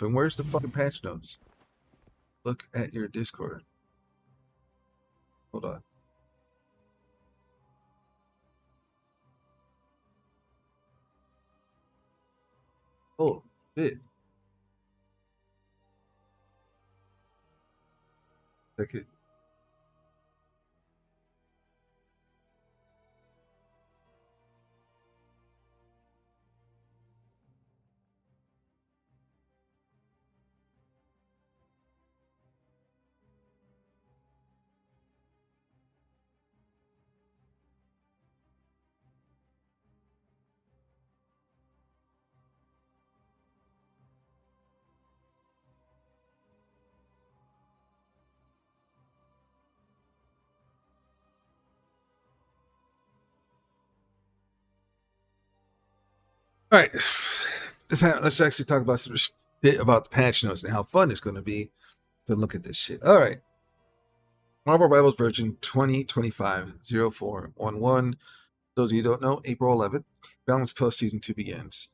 And where's the fucking patch notes? Look at your Discord. Hold on. Oh, shit. Second. All right. Let's actually talk about some shit about the patch notes and how fun it's going to be to look at this shit. All right. Marvel Rivals version 2025-0411. Those of you who don't know, April 11th, Balance Plus Season 2 begins.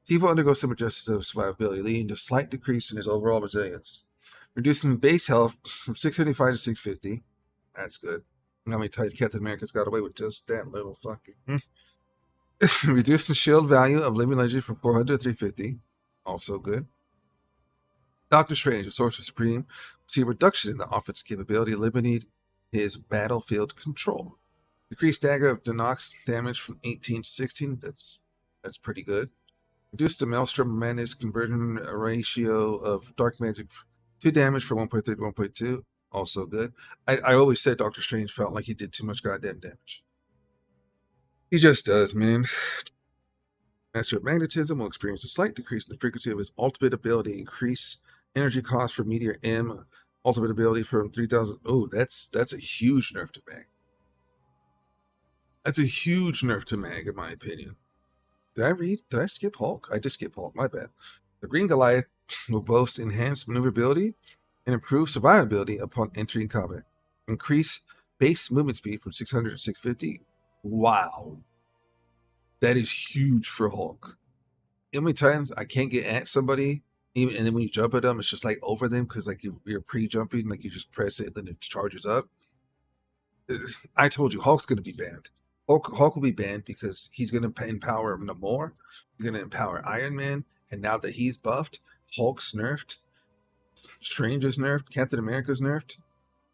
Steve will undergo some adjustments of survivability, leading to a slight decrease in his overall resilience, reducing base health from 675 to 650. That's good. How many times Captain America's got away with just that little fucking... Reducing shield value of Living Legend from 400 to 350. Also good. Dr.Strange, the Sorcerer Supreme, will see a reduction in the offense capability, eliminating his battlefield control. Decreased dagger of Denox damage from 18 to 16. That's pretty good. Reduce the Maelstrom Menace conversion ratio of Dark Magic 2 damage from 1.3 to 1.2. Also good. I always said Doctor Strange felt like he did too much goddamn damage. He just does, man. Master of Magnetism will experience a slight decrease in the frequency of his ultimate ability. Increase energy cost for Meteor M. Ultimate ability from 3000. Oh, that's a huge nerf to Mag. That's a huge nerf to Mag, in my opinion. Did I skip Hulk? I just skipped Hulk, my bad. The Green Goliath will boast enhanced maneuverability and improved survivability upon entering combat. Increase base movement speed from 600 to 650. Wow. That is huge for Hulk. How many times I can't get at somebody, even and then when you jump at them, it's just like over them because like you're pre-jumping, like you just press it, then it charges up. I told you Hulk's going to be banned. Hulk will be banned because he's going to empower Namor. He's going to empower Iron Man, and now that he's buffed, Hulk's nerfed, Strange is nerfed, Captain America's nerfed.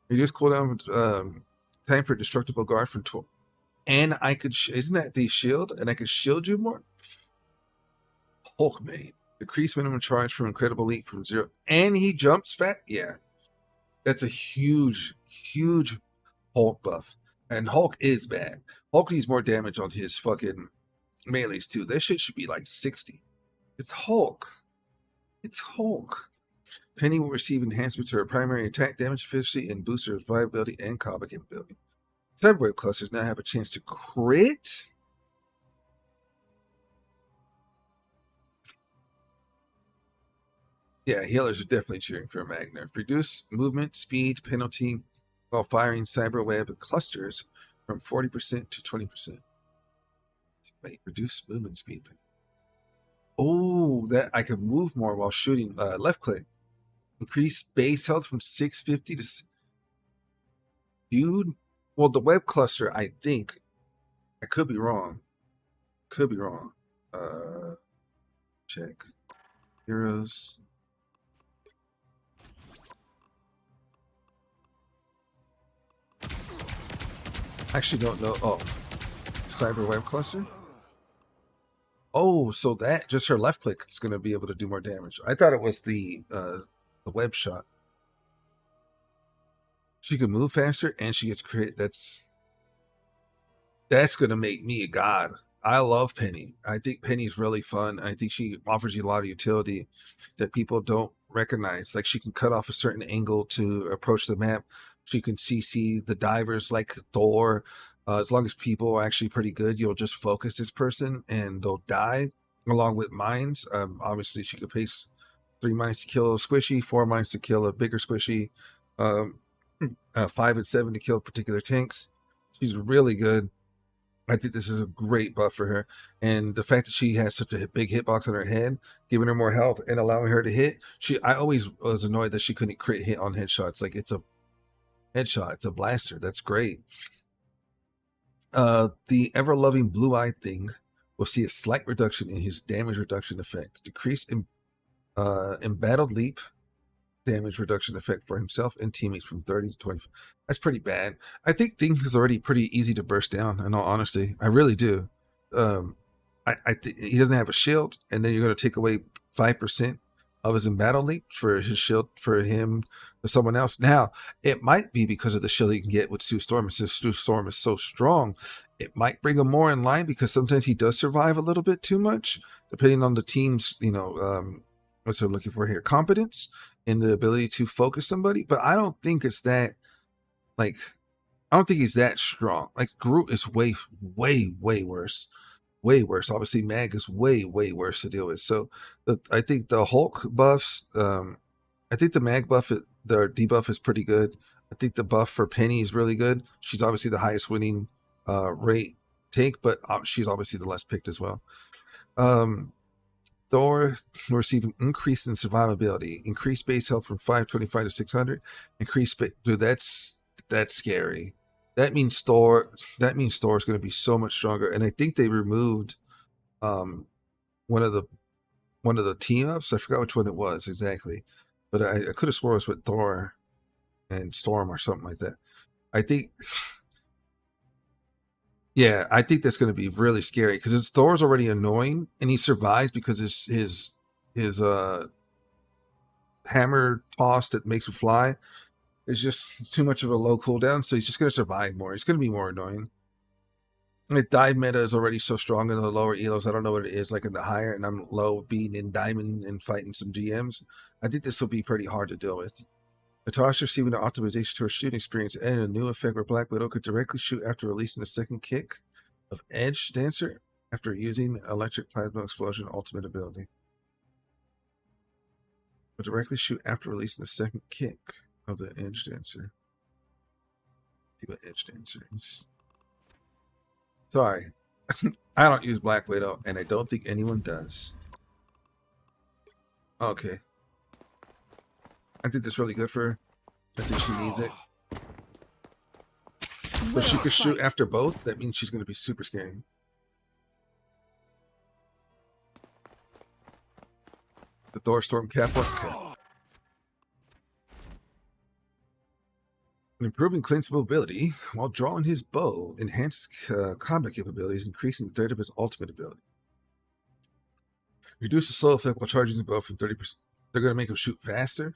Reduce cooldown time for destructible guard from 12. And I could isn't that the shield? And I could shield you more. Hulk main. Decrease minimum charge for incredible leap from 0. And he jumps fat. Yeah. That's a huge Hulk buff. And Hulk is bad. Hulk needs more damage on his fucking melees too. That shit should be like 60. It's Hulk. It's Hulk. Penny will receive enhancements to her primary attack damage efficiency and boost her survivability and combat capability. Cyberwave clusters now have a chance to crit. Yeah, healers are definitely cheering for a Magner. Reduce movement speed penalty while firing cyberweb clusters from 40% to 20%. Wait, reduce movement speed. Oh, that I can move more while shooting. Left click. Increase base health from 650 to... Dude, well, the web cluster, I think, I could be wrong. Check. Heroes. Actually don't know. Oh, cyber web cluster. Oh, so that just her left click is going to be able to do more damage. I thought it was the web shot. She can move faster and she gets crit. That's going to make me a god. I love Penny. I think Penny's really fun. I think she offers you a lot of utility that people don't recognize. Like she can cut off a certain angle to approach the map. She can CC the divers like Thor. As long as people are actually pretty good, you'll just focus this person and they'll die along with mines. Obviously, she could pace 3 mines to kill a squishy, 4 mines to kill a bigger squishy, 5 and 7 to kill particular tanks. She's really good. I think this is a great buff for her, and the fact that she has such a big hitbox on her head, giving her more health and allowing her to hit. I always was annoyed that she couldn't crit hit on headshots. Like it's a headshot, it's a blaster. That's great. The ever loving blue eye thing will see a slight reduction in his damage reduction effects, decrease in embattled leap damage reduction effect for himself and teammates from 30 to 20. That's pretty bad. I think things is already pretty easy to burst down, in all honesty. I really do. Um, I think he doesn't have a shield, and then you're going to take away 5% of his embattled leap for his shield for him or someone else. Now, it might be because of the shield he can get with Sue Storm. Since Sue Storm is so strong, it might bring him more in line because sometimes he does survive a little bit too much, depending on the team's, what's I'm looking for here, competence and the ability to focus somebody. But I don't think it's that, like, I don't think he's that strong. Like, Groot is way, way, way worse. Way worse. Obviously, Mag is way, way worse to deal with. So I think the Hulk buffs, I think the Mag buff, the debuff is pretty good. I think the buff for Penny is really good. She's obviously the highest winning rate tank, but she's obviously the less picked as well. Thor will receive an increase in survivability, increased base health from 525 to 600. Increased, dude, that's scary. That means Thor is going to be so much stronger. And I think they removed one of the team ups. I forgot which one it was exactly, but I could have swore it was with Thor and Storm or something like that. I think. Yeah, I think that's going to be really scary because his Thor's already annoying, and he survives because his hammer toss that makes him fly is just too much of a low cooldown. So he's just going to survive more. He's going to be more annoying. The dive meta is already so strong in the lower elos. I don't know what it is like in the higher, and I'm low being in diamond and fighting some GMs. I think this will be pretty hard to deal with. Natasha receiving an optimization to her shooting experience and a new effect where Black Widow could directly shoot after releasing the second kick of Edge Dancer after using Electric Plasma Explosion ultimate ability. But directly shoot after releasing the second kick of the Edge Dancer. See what Edge Dancer is. Sorry. I don't use Black Widow, and I don't think anyone does. Okay. I think that's really good for her. I think she needs it. But she could shoot after both. That means she's going to be super scary. The Thor Storm Cap. Okay. Improving Clint's mobility while drawing his bow enhances combat capabilities, increasing the threat of his ultimate ability. Reduce the slow effect while charging the bow from 30%. They're going to make him shoot faster.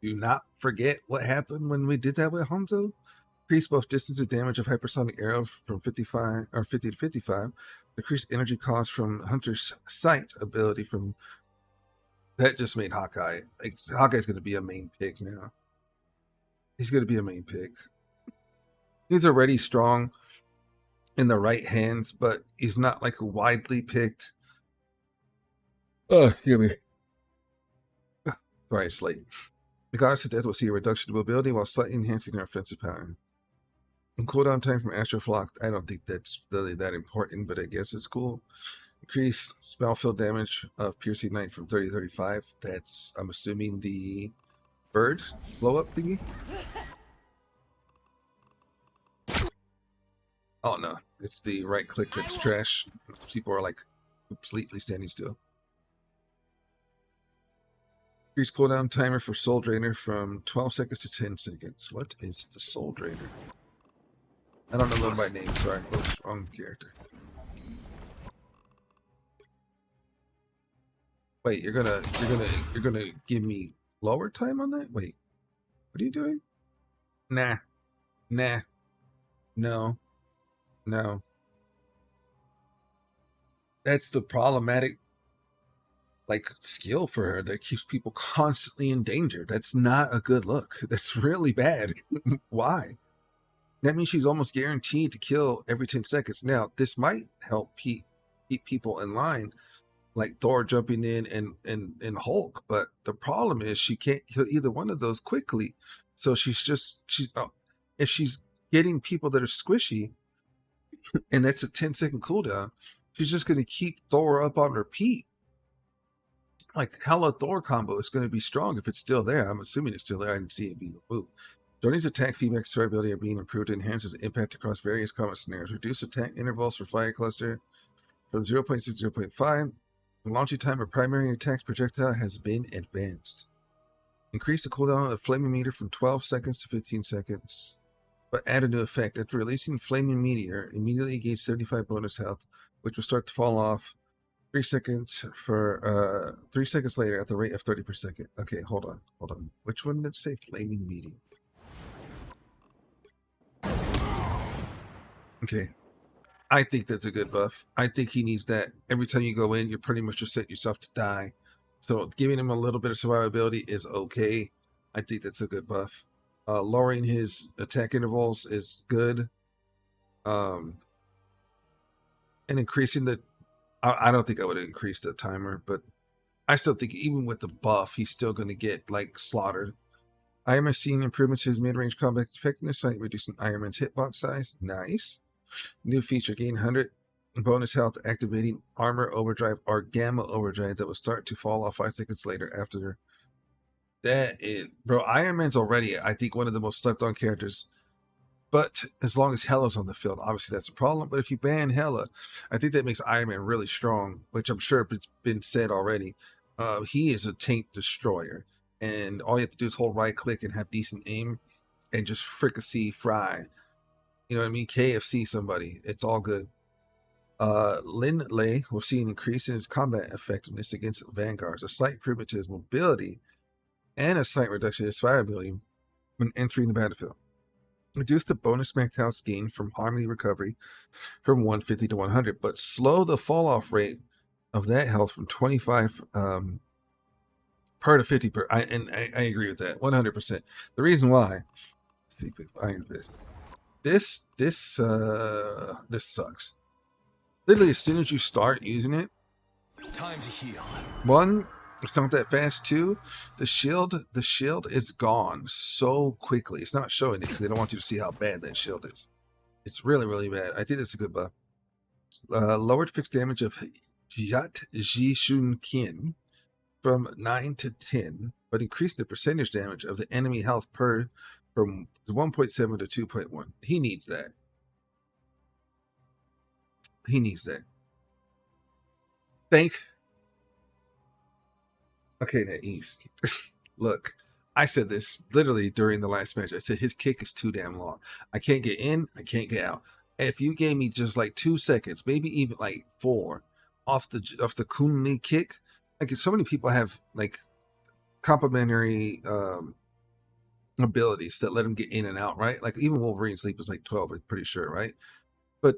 Do not forget what happened when we did that with Hanzo. Increase both distance and damage of hypersonic arrow from 55 or 50 to 55. Decrease energy cost from Hunter's sight ability from. That just made Hawkeye. Like, Hawkeye's going to be a main pick now. He's going to be a main pick. He's already strong in the right hands, but he's not like widely picked. Oh, hear me. Sorry, it's late. The Goddess of Death will see a reduction of mobility while slightly enhancing their offensive power. And cooldown time from Astral Flock, I don't think that's really that important, but I guess it's cool. Increase spell field damage of Piercing Knight from 30 to 35. That's, I'm assuming, the bird blow up thingy. Oh no, it's the right click that's trash. People are like completely standing still. Increase cooldown timer for Soul Drainer from 12 seconds to 10 seconds. What is the Soul Drainer? I don't know them by name, sorry. Oops, wrong character. Wait, you're gonna give me lower time on that? Wait, what are you doing? Nah, no. That's the problematic skill for her that keeps people constantly in danger. That's not a good look. That's really bad. Why? That means she's almost guaranteed to kill every 10 seconds. Now, this might help keep people in line, like Thor jumping in and Hulk, but the problem is she can't kill either one of those quickly. So if she's getting people that are squishy, and that's a 10-second cooldown. She's just going to keep Thor up on repeat. Like Hela Thor combo is going to be strong if it's still there. I'm assuming it's still there. I didn't see it being removed. Johnny's attack feedback survivability are being improved to enhance its impact across various combat scenarios. Reduce attack intervals for Fire Cluster from 0.6 to 0.5. The launching time of primary attacks projectile has been advanced. Increase the cooldown of the Flaming Meteor from 12 seconds to 15 seconds. But add a new effect. After releasing Flaming Meteor, immediately gains 75 bonus health, which will start to fall off 3 seconds for 3 seconds later at the rate of 30 per second. Okay, hold on. Which one did it say? Flaming Meteor. Okay. I think that's a good buff. I think he needs that. Every time you go in, you're pretty much just setting yourself to die. So giving him a little bit of survivability is okay. I think that's a good buff. Lowering his attack intervals is good. And increasing the... I don't think I would increase the timer, but I still think even with the buff, he's still going to get, like, slaughtered. Iron Man seeing improvements to his mid-range combat effectiveness, like reducing Iron Man's hitbox size. Nice. New feature, gain 100 bonus health, activating armor overdrive or gamma overdrive that will start to fall off 5 seconds later after. That is, bro, Iron Man's already, I think, one of the most slept on characters. But as long as Hela's on the field, obviously that's a problem. But if you ban Hela, I think that makes Iron Man really strong, which I'm sure it's been said already. He is a tank destroyer. And all you have to do is hold right click and have decent aim and just fricassee fry. You know what I mean? KFC somebody. It's all good. Lin Lei will see an increase in his combat effectiveness against vanguards, a slight improvement to his mobility, and a slight reduction in his fire ability when entering the battlefield. Reduce the bonus max health gain from Harmony Recovery from 150 to 100, but slow the fall-off rate of that health from 25 per to 50 per. I agree with that 100%. The reason why, Iron Fist, this sucks. Literally, as soon as you start using it, time to heal. One, it's not that fast. Two, the shield is gone so quickly. It's not showing it because they don't want you to see how bad that shield is. It's really, really bad. I think that's a good buff. Lowered fixed damage of Yat Jishun Kin from 9 to 10, but increased the percentage damage of the enemy health per from 1.7 to 2.1. He needs that. Okay, that East. Look, I said this literally during the last match. I said his kick is too damn long. I can't get in, I can't get out. If you gave me just like 2 seconds, maybe even like 4 off the Kunli kick, like so many people have like complementary abilities that let him get in and out, right? Like even Wolverine's sleep is like 12, I'm pretty sure, right? But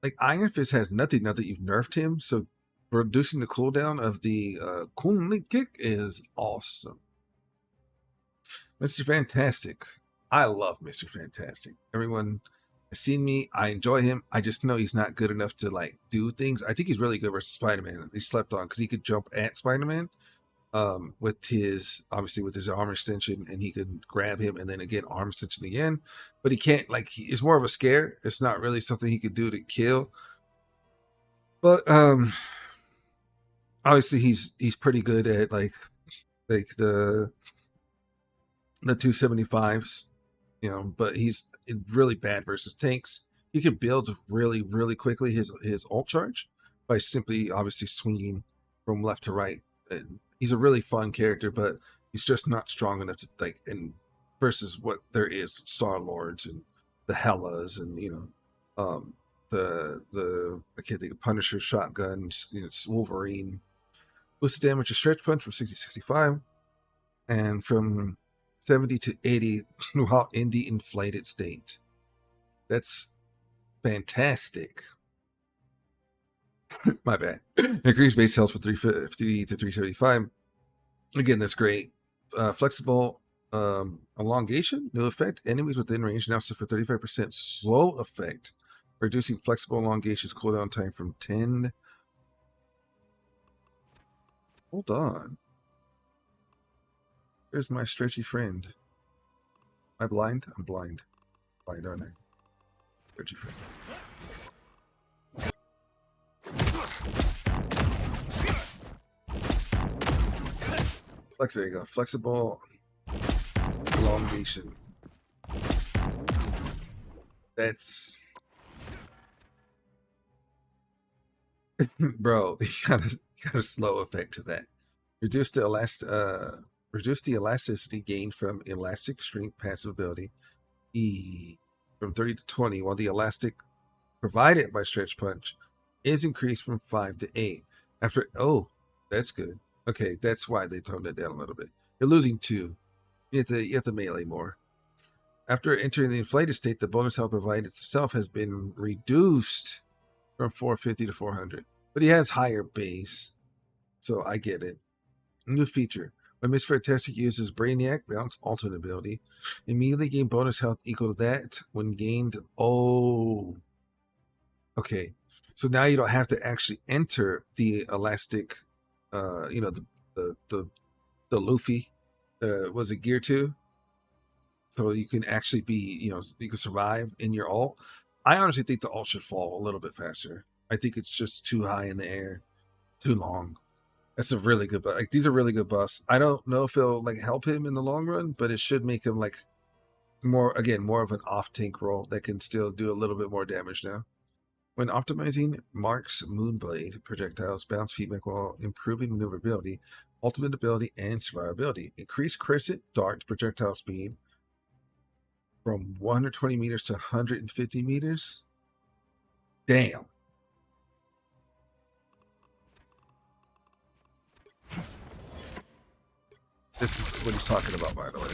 like Iron Fist has nothing now that you've nerfed him, so reducing the cooldown of the Kunli kick is awesome. Mr. Fantastic. I love Mr. Fantastic. Everyone has seen me. I enjoy him. I just know he's not good enough to like do things. I think he's really good versus Spider-Man. He slept on because he could jump at Spider-Man with his arm extension, and he could grab him and then again arm extension again. But he can't, like, it's more of a scare. It's not really something he could do to kill. But obviously he's pretty good at like the 275s, you know, but he's really bad versus tanks. He can build really, really quickly his ult charge by simply obviously swinging from left to right. And he's a really fun character, but he's just not strong enough to like, and versus what there is Star Lords and the Hellas and, you know, the I can't think of Punisher shotgun, you know, Wolverine. Boosts the damage of stretch punch from 60 to 65 and from 70 to 80 while in the inflated state. That's fantastic. My bad. Increase base health from 350 to 375. Again, that's great. Flexible elongation, no effect. Enemies within range now suffer 35% slow effect, reducing flexible elongation's cooldown time from 10. Hold on. There's my stretchy friend. Am I blind? I'm blind. Blind, aren't I? Stretchy friend. There you go. Flexible elongation. That's bro. You got a slow effect to that. Reduce the reduce the elasticity gained from elastic strength passive ability from 30 to 20, while the elastic provided by stretch punch is increased from 5 to 8. That's good. Okay, that's why they toned it down a little bit. You're losing 2. You have to melee more. After entering the inflated state, the bonus health provided itself has been reduced from 450 to 400. But he has higher base, so I get it. New feature. When Miss Fantastic uses Brainiac, bounce alternate ability, immediately gain bonus health equal to that when gained. Oh, okay. So now you don't have to actually enter the elastic, the Luffy, was it Gear 2? So you can actually be, you can survive in your ult. I honestly think the ult should fall a little bit faster. I think it's just too high in the air, too long. That's a really good buff. Like, these are really good buffs. I don't know if it'll like help him in the long run, but it should make him like more of an off tank role that can still do a little bit more damage now. When optimizing Mark's Moonblade projectiles, bounce feedback while improving maneuverability, ultimate ability, and survivability. Increase crescent dart projectile speed from 120 meters to 150 meters. Damn. This is what he's talking about, by the way.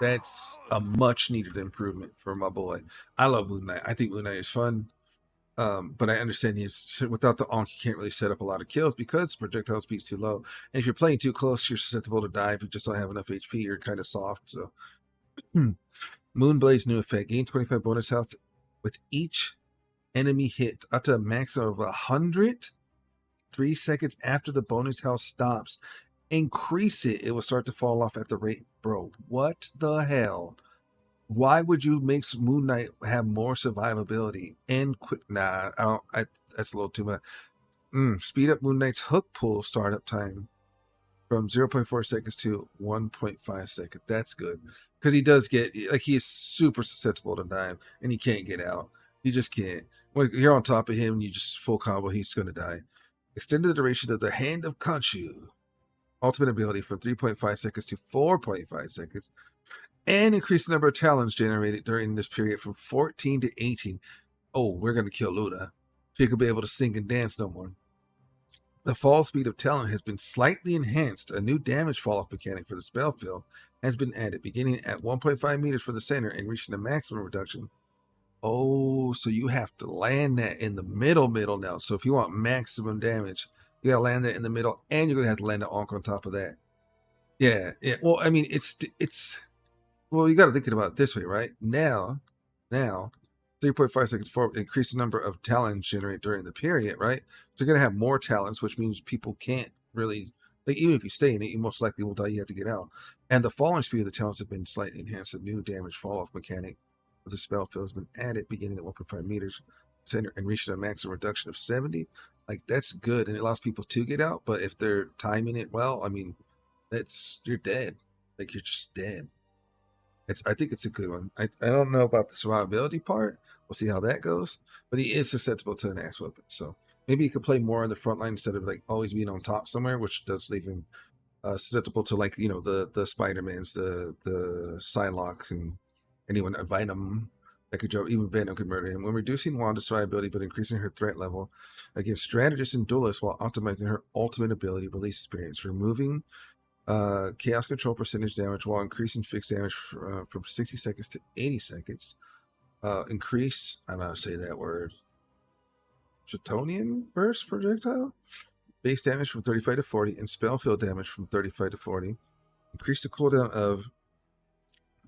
That's a much needed improvement for my boy. I love Moon Knight. I think Moon Knight is fun. But I understand he's without the Ankh, you can't really set up a lot of kills because projectile speed's too low. And if you're playing too close, you're susceptible to die. If you just don't have enough HP, you're kind of soft. So Moonblade's new effect. Gain 25 bonus health with each enemy hit up to a maximum of 100 3 seconds after the bonus health stops. Increase it, it will start to fall off at the rate. Bro, what the hell? Why would you make Moon Knight have more survivability and quick? Nah, I don't. That's a little too much. Speed up Moon Knight's hook pull startup time from 0.4 seconds to 1.5 seconds. That's good because he does get like he is super susceptible to die and he can't get out. He just can't. When you're on top of him, you just full combo. He's going to die. Extended the duration of the Hand of Khonshu ultimate ability from 3.5 seconds to 4.5 seconds, and increase the number of talons generated during this period from 14 to 18. Oh, we're going to kill Luna. She could be able to sing and dance no more. The fall speed of talent has been slightly enhanced. A new damage fall-off mechanic for the spell field has been added, beginning at 1.5 meters from the center and reaching the maximum reduction. Oh, so you have to land that in the middle now. So if you want maximum damage, you got to land that in the middle, and you're going to have to land the Ankh on top of that. Yeah. Well, I mean, well, you got to think about it this way, right? Now, 3.5 seconds forward, increase the number of talents generated during the period, right? So you're going to have more talents, which means people can't really, like, even if you stay in it, you most likely will die. You have to get out. And the falling speed of the talents have been slightly enhanced. A new damage fall-off mechanic with the spell field has been added, beginning at 1.5 meters center and reaching a maximum reduction of 70. Like, that's good, and it allows people to get out. But if they're timing it well, I mean, you're dead. Like, you're just dead. I think it's a good one. I don't know about the survivability part. We'll see how that goes. But he is susceptible to an axe weapon, so maybe he could play more on the front line instead of like always being on top somewhere, which does leave him susceptible to, like, the Spider-Mans, the Psylocke, and anyone, Venom that could jump. Even Venom could murder him. When reducing Wanda's survivability but increasing her threat level against strategists and duelists while optimizing her ultimate ability release experience, removing chaos control percentage damage while increasing fixed damage from 60 seconds to 80 seconds. Increase, I don't know how to say that word, Chthonian burst projectile base damage from 35 to 40 and spell field damage from 35 to 40. Increase the cooldown of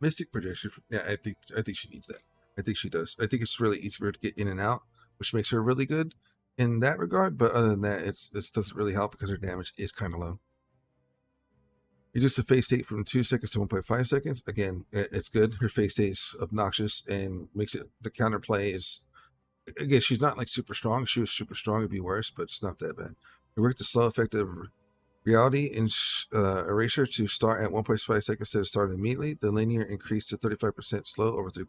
mystic projection. Yeah, I think she needs that. I think she does. I think it's really easy for her to get in and out, which makes her really good in that regard. But other than that, it doesn't really help because her damage is kind of low. Reduce the phase state from 2 seconds to 1.5 seconds. Again, it's good. Her phase state is obnoxious and makes it, the counterplay is, again, she's not like super strong. If she was super strong, it'd be worse, but it's not that bad. It worked the slow effect of Reality erasure to start at 1.5 seconds instead of starting immediately. The linear increase to 35% slow over 3.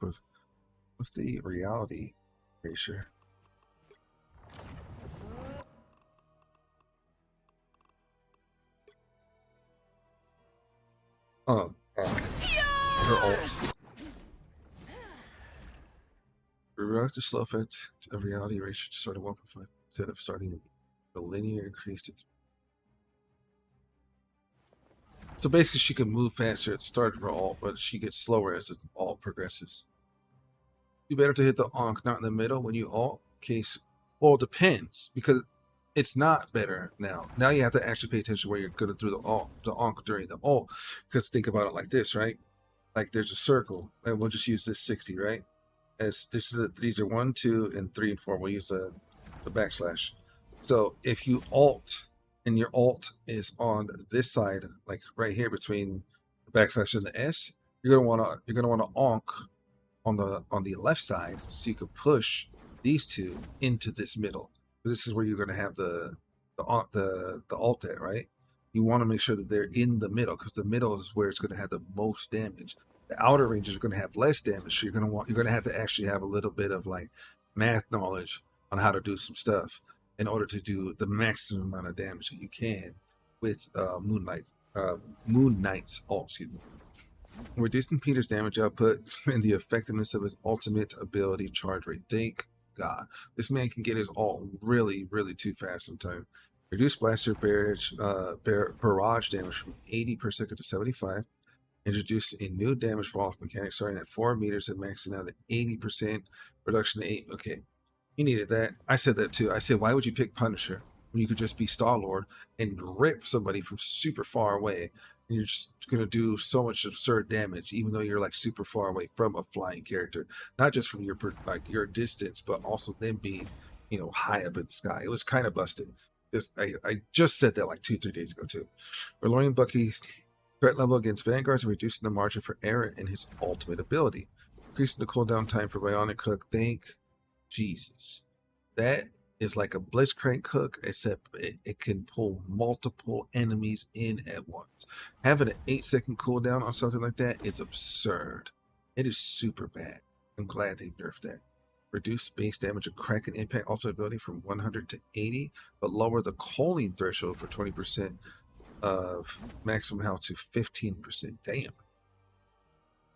What's the reality erasure? Oh, okay. Her ult. Reroute the slow effect of reality erasure to start at 1.5 instead of starting the linear increase to 3. So basically, she can move faster at the start of her ult, but she gets slower as the ult progresses. You better to hit the onk, not in the middle when you ult. Case, well, it depends because it's not better now. Now you have to actually pay attention where you're going to do the onk during the ult. Because think about it like this, right? Like there's a circle, and we'll just use this 60, right? As this is these are 1, 2, and 3 and 4. We'll use the backslash. So if you alt and your alt is on this side, like right here between the backslash and the S, you're gonna want to onk on the left side so you can push these two into this middle. This is where you're gonna have the alt at, right? You want to make sure that they're in the middle because the middle is where it's going to have the most damage. The outer ranges are going to have less damage, so you're going to have to actually have a little bit of like math knowledge on how to do some stuff in order to do the maximum amount of damage that you can with Moon Knight's ult. Excuse me. Reducing Peter's damage output and the effectiveness of his ultimate ability charge rate. Thank God, this man can get his ult really, really too fast sometimes. Reduce blaster barrage damage from 80 per second to 75. Introduce a new damage fall off mechanic starting at 4 meters and maxing out at 80% reduction to 8. Okay, you needed that. I said that too. I said, why would you pick Punisher when you could just be Star Lord and rip somebody from super far away? And you're just gonna do so much absurd damage, even though you're like super far away from a flying character, not just from your distance, but also them being high up in the sky. It was kind of busted. I just said that like 2-3 days ago too. We're lowering Bucky's threat level against Vanguards and reducing the margin for error in his ultimate ability. Increasing the cooldown time for Bionic Hook. Thank Jesus. That is like a Blitzcrank hook, except it can pull multiple enemies in at once. Having an 8-second cooldown on something like that is absurd. It is super bad. I'm glad they nerfed that. Reduce base damage of Kraken Impact ultimate ability from 100 to 80, but lower the culling threshold for 20% of maximum health to 15%. Damn.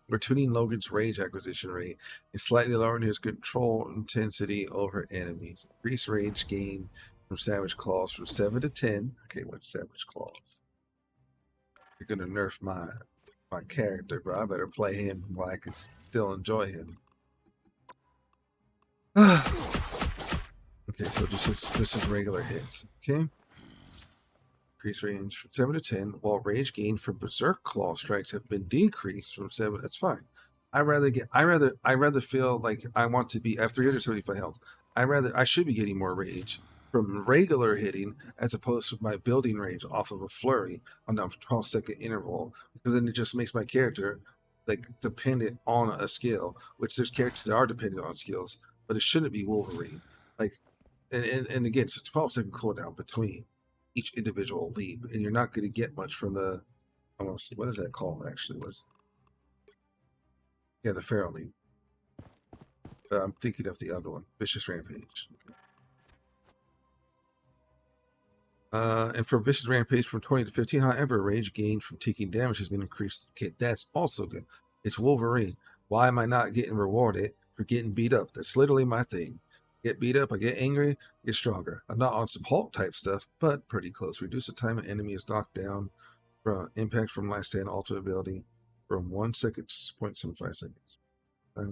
We're tuning Logan's rage acquisition rate and slightly lowering his control intensity over enemies. Increase rage gain from Savage Claws from 7 to 10. Okay, what's Savage Claws? You're gonna nerf my character, bro. I better play him while I can still enjoy him. Okay, so this is regular hits. Okay. Increase range from 7 to 10, while rage gain from Berserk Claw strikes have been decreased from 7. That's fine. I rather feel like I want to be at 375 health. I should be getting more rage from regular hitting as opposed to my building range off of a flurry on a 12-second interval, because then it just makes my character like dependent on a skill, which there's characters that are dependent on skills, but it shouldn't be Wolverine. Like, and again, it's a 12-second cooldown between each individual leap, and you're not going to get much from the what is that called actually? The Pharaoh leap. I'm thinking of the other one, Vicious Rampage. And for Vicious Rampage from 20 to 15, however, rage gain from taking damage has been increased. Okay, that's also good. It's Wolverine. Why am I not getting rewarded for getting beat up? That's literally my thing. Get beat up, I get angry, get stronger. I'm not on some Hulk type stuff, but pretty close. Reduce the time an enemy is knocked down from impact from last stand ultimate ability from 1 second to 0.75 seconds. I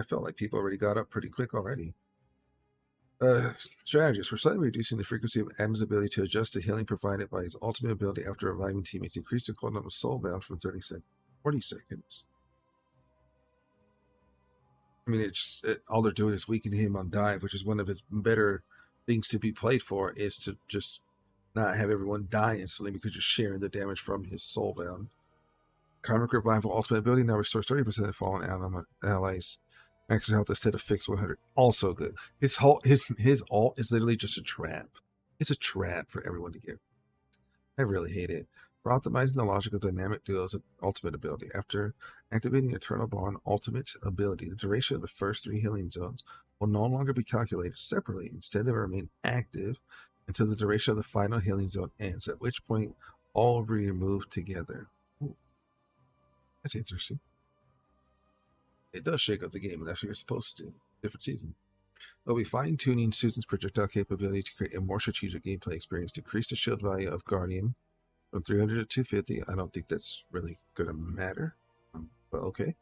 felt like people already got up pretty quick already. Strategies. We're slightly reducing the frequency of Adam's ability to adjust to healing provided by his ultimate ability after reviving teammates. Increase the cooldown of Soulbound from 30 seconds to 40 seconds. I mean, all they're doing is weakening him on dive, which is one of his better things to be played for, is to just not have everyone die instantly because you're sharing the damage from his Soulbound. Karmic Revival ultimate ability now restores 30% of fallen allies. Maximum health instead of fixed 100. Also good. His ult is literally just a trap. It's a trap for everyone to get. I really hate it. For optimizing the logic of dynamic duo's ultimate ability. After activating Eternal Bond ultimate ability, the duration of the first 3 healing zones will no longer be calculated separately. Instead, they will remain active until the duration of the final healing zone ends, at which point all will be removed together. Ooh, that's interesting. It does shake up the game, and that's what you're supposed to do. Different season. They'll be fine-tuning Susan's projectile capability to create a more strategic gameplay experience, decrease the shield value of Guardian from 300 to 250. I don't think that's really going to matter, but okay.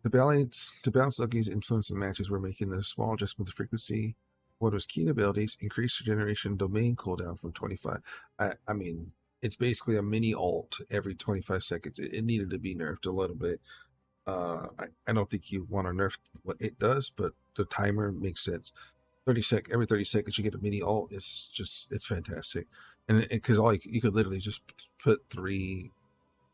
To balance Lucky's influence in matches, we're making a small adjustment to frequency. One of his key abilities, increase regeneration domain cooldown from 25. I mean, it's basically a mini ult every 25 seconds. It needed to be nerfed a little bit. I don't think you want to nerf what it does, but the timer makes sense. Every 30 seconds you get a mini ult. It's fantastic, and because you could literally just put 3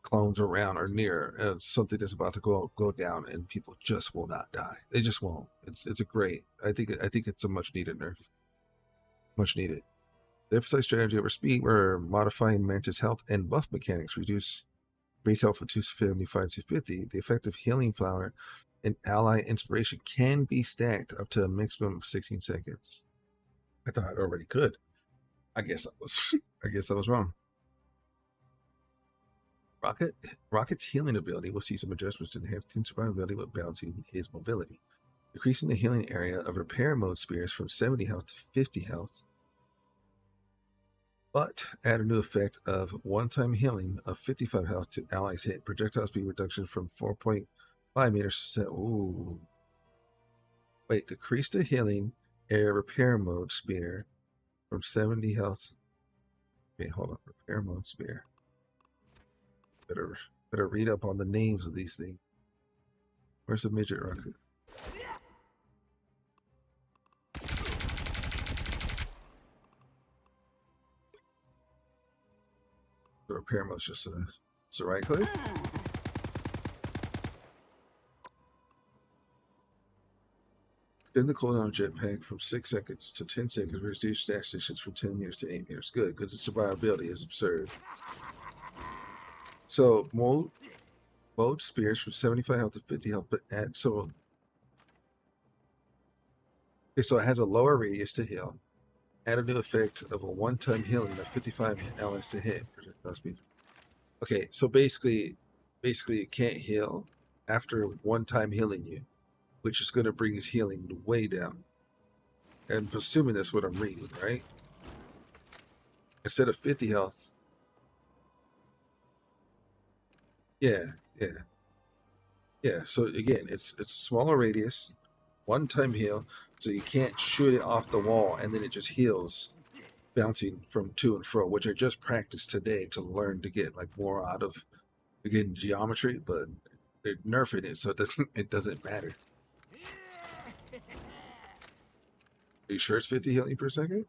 clones around or near something that's about to go down, and people just will not die. They just won't. It's a great. I think it's a much needed nerf. Much needed. The emphasize strategy over speed, we're modifying Mantis health and buff mechanics. Reduce base health from 275 to 50. The effective healing flower and ally inspiration can be stacked up to a maximum of 16 seconds. I thought I already could. I guess I was wrong. Rocket's healing ability will see some adjustments to enhance team survivability with balancing his mobility. Decreasing the healing area of repair mode spears from 70 health to 50 health. But add a new effect of one-time healing of 55 health to allies hit. Projectile speed reduction from 4.5 meters to set. Ooh. Wait, decrease the healing area repair mode spear from 70 health. Okay, hold on. Repair mode spear. Better read up on the names of these things. Where's the midget rocket? The repair mode's just a right click. Extend the cooldown jetpack from 6 seconds to 10 seconds. Reduce dash distance from 10 meters to 8 meters. Good, because the survivability is absurd. So mode spears from 75 health to 50 health, but so it has a lower radius to heal. Add a new effect of a one-time healing of 55 allies to hit. Projectile speed. Okay, so basically you can't heal after one-time healing you, which is going to bring his healing way down. And I'm assuming that's what I'm reading, right? Instead of 50 health. Yeah. So again, it's a smaller radius, one-time heal, so you can't shoot it off the wall and then it just heals, bouncing from to and fro, which I just practiced today to learn to get like more out of again geometry, but they're nerfing it so it doesn't matter. Are you sure it's 50 healing per second?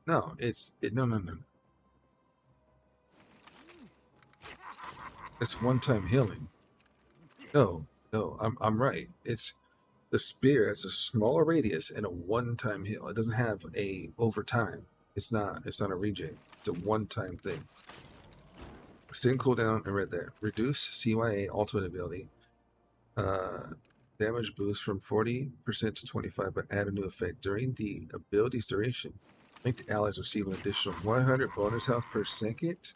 No, no. It's one-time healing. No, I'm right. It's the spear has a smaller radius and a one-time heal. It doesn't have a overtime. It's not a regen. It's a one-time thing. Extend cooldown, I read that. Reduce CYA ultimate ability. Damage boost from 40% to 25, but add a new effect. During the ability's duration, linked allies receive an additional 100 bonus health per second,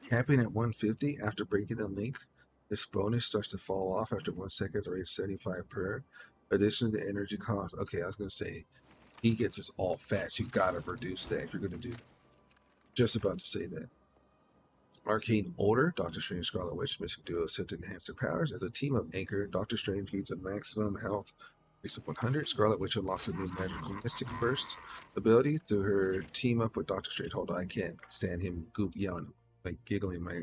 capping at 150 after breaking the link. This bonus starts to fall off after 1 second, rate 75 per. Addition to energy cost. Okay, I was going to say, he gets us all fast. You got to reduce that if you're going to do that. Just about to say that. Arcane Order, Doctor Strange, Scarlet Witch, Mystic Duo set to enhance their powers. As a team of Anchor, Doctor Strange gains a maximum health base of 100. Scarlet Witch unlocks a new magical Mystic Burst ability through her team up with Doctor Strange. Hold on, I can't stand him yelling, like giggling. My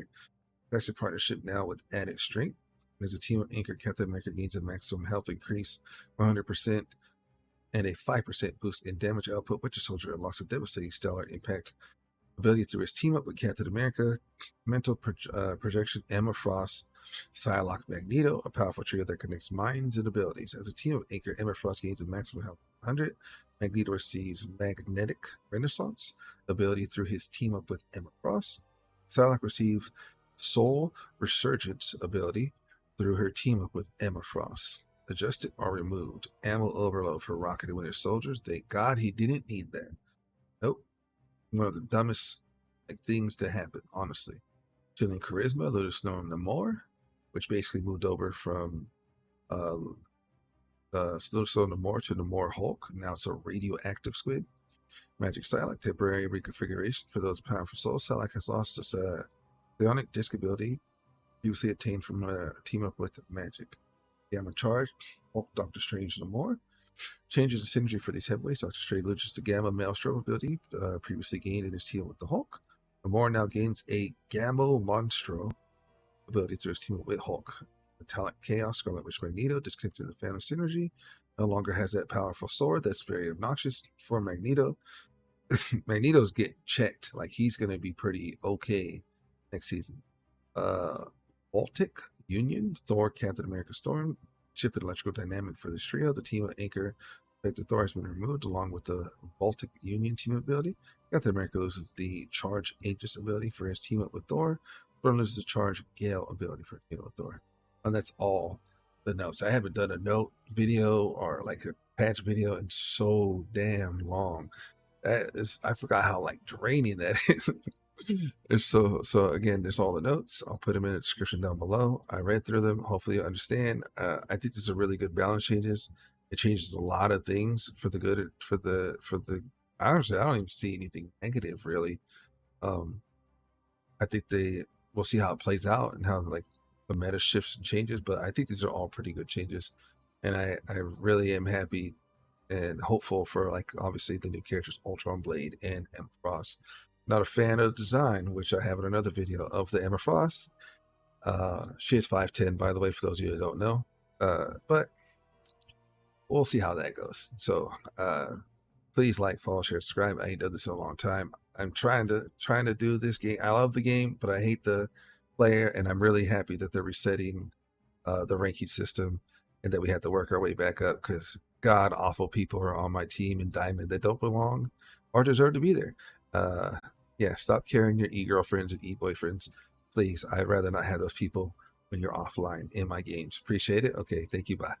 classic partnership now with added strength. As a team of Anchor, Captain America gains a maximum health increase 100% and a 5% boost in damage output. Witcher Soldier unlocks a devastating stellar impact ability through his team up with Captain America, mental projection, Emma Frost, Psylocke, Magneto, a powerful trio that connects minds and abilities. As a team of Anchor, Emma Frost gains a maximum health of 100. Magneto receives Magnetic Renaissance ability through his team up with Emma Frost. Psylocke receives Soul Resurgence ability through her team up with Emma Frost. Adjusted or removed. Ammo overload for Rocket and Winter Soldiers. Thank God he didn't need that. Nope. One of the dumbest things to happen, honestly. Killing Charisma, Little Snow Namor, which basically moved over from Little Snow Namor to Namor Hulk. Now it's a radioactive squid. Magic Psylocke, temporary reconfiguration for those powerful souls. Psylocke has lost this psionic disc ability previously attained from a team up with Magic. Gamma Charge, Hulk, Dr. Strange, Namor. Changes the synergy for these heavyweights. Dr. Strange loses the Gamma Maelstrom ability previously gained in his team with the Hulk. Namor now gains a Gamma Monstro ability through his team with Hulk. Metallic Chaos, Scarlet Witch, Magneto, disconnected the Phantom synergy. No longer has that powerful sword that's very obnoxious for Magneto. Magneto's getting checked. Like, he's going to be pretty okay next season. Baltic Union, Thor, Captain America, Storm, shifted electrical dynamic for this trio. The team of Anchor, Effective Thor has been removed along with the Baltic Union team ability. Captain America loses the Charge Aegis ability for his team up with Thor. Storm loses the Charge Gale ability for his team up with Thor. And that's all the notes. I haven't done a note video or like a patch video in so damn long. I forgot how like draining that is. So again, there's all the notes. I'll put them in the description down below. I read through them. Hopefully you understand. I think these are really good balance changes. It changes a lot of things for the good. For the honestly, I don't even see anything negative really. I think we'll see how it plays out and how like the meta shifts and changes. But I think these are all pretty good changes, and I really am happy and hopeful for like obviously the new characters Ultron, Blade, and Emma Frost. Not a fan of the design, which I have in another video of the Emma Frost. She is 5'10", by the way, for those of you that don't know. But we'll see how that goes. So please like, follow, share, subscribe. I ain't done this in a long time. I'm trying to do this game. I love the game, but I hate the player, and I'm really happy that they're resetting the ranking system and that we had to work our way back up because god awful people are on my team in Diamond that don't belong or deserve to be there. Yeah, stop carrying your e-girlfriends and e-boyfriends. Please, I'd rather not have those people when you're offline in my games. Appreciate it. Okay, thank you. Bye.